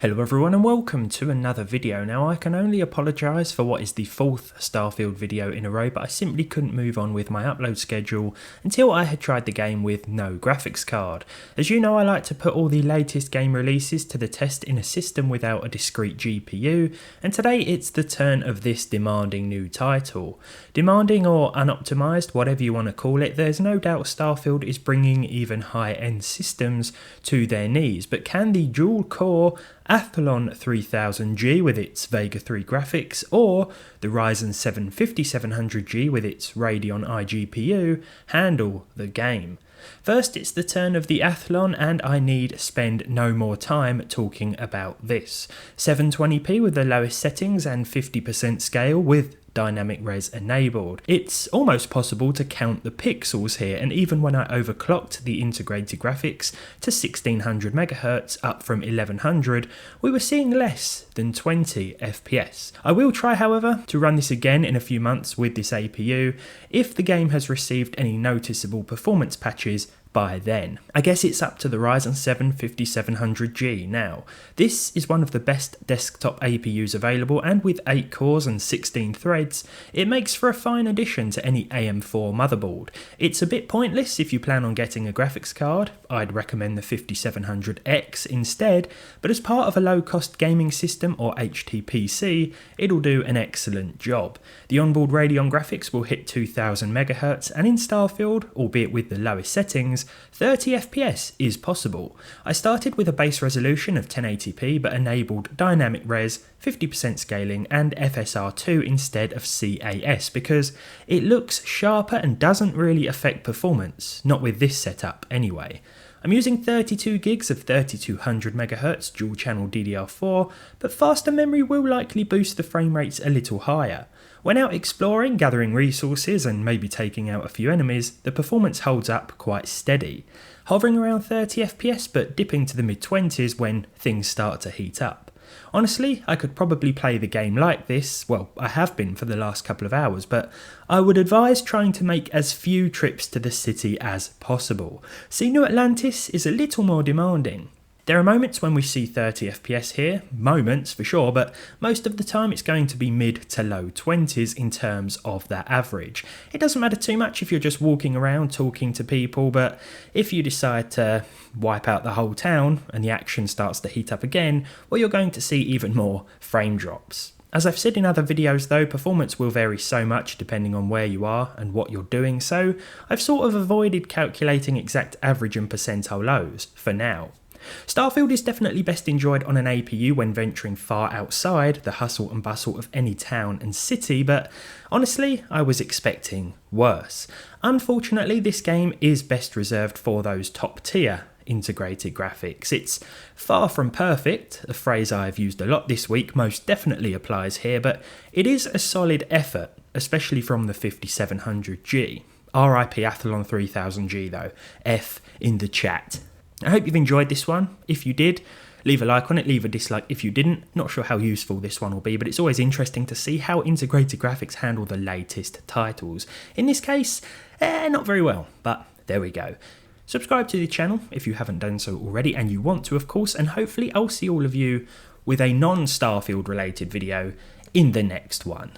Hello everyone and welcome to another video. Now I can only apologise for what is the fourth Starfield video in a row, but I simply couldn't move on with my upload schedule until I had tried the game with no graphics card. As you know, I like to put all the latest game releases to the test in a system without a discrete GPU, and today it's the turn of this demanding new title. Demanding or unoptimised, whatever you want to call it, there's no doubt Starfield is bringing even high-end systems to their knees, but can the dual-core Athlon 3000G with its Vega 3 graphics, or the Ryzen 7 5700G with its Radeon iGPU handle the game? First, it's the turn of the Athlon, and I need spend no more time talking about this. 720p with the lowest settings and 50% scale with dynamic res enabled. It's almost possible to count the pixels here, and even when I overclocked the integrated graphics to 1600 MHz up from 1100, we were seeing less than 20 FPS. I will try, however, to run this again in a few months with this APU if the game has received any noticeable performance patches by then. I guess it's up to the Ryzen 7 5700G now. This is one of the best desktop APUs available, and with 8 cores and 16 threads, it makes for a fine addition to any AM4 motherboard. It's a bit pointless if you plan on getting a graphics card. I'd recommend the 5700X instead, but as part of a low-cost gaming system or HTPC, it'll do an excellent job. The onboard Radeon graphics will hit 2000 MHz, and in Starfield, albeit with the lowest settings, 30 FPS is possible. I started with a base resolution of 1080p but enabled dynamic res, 50% scaling and FSR2 instead of CAS because it looks sharper and doesn't really affect performance, not with this setup anyway. I'm using 32 gigs of 3200 MHz dual channel DDR4, but faster memory will likely boost the frame rates a little higher. When out exploring, gathering resources and maybe taking out a few enemies, the performance holds up quite steady, hovering around 30 FPS but dipping to the mid-20s when things start to heat up. Honestly, I could probably play the game like this, well, I have been for the last couple of hours, but I would advise trying to make as few trips to the city as possible. See, New Atlantis is a little more demanding. There are moments when we see 30 FPS here, moments for sure, but most of the time it's going to be mid to low 20s in terms of that average. It doesn't matter too much if you're just walking around talking to people, but if you decide to wipe out the whole town and the action starts to heat up again, well, you're going to see even more frame drops. As I've said in other videos though, performance will vary so much depending on where you are and what you're doing, so I've sort of avoided calculating exact average and percentile lows for now. Starfield is definitely best enjoyed on an APU when venturing far outside the hustle and bustle of any town and city, but honestly, I was expecting worse. Unfortunately, this game is best reserved for those top tier integrated graphics. It's far from perfect, a phrase I've used a lot this week, most definitely applies here, but it is a solid effort, especially from the 5700G. RIP Athlon 3000G though, F in the chat. I hope you've enjoyed this one. If you did, leave a like on it, leave a dislike if you didn't. Not sure how useful this one will be, but it's always interesting to see how integrated graphics handle the latest titles. In this case, not very well, but there we go. Subscribe to the channel if you haven't done so already, and you want to, of course, and hopefully I'll see all of you with a non-Starfield related video in the next one.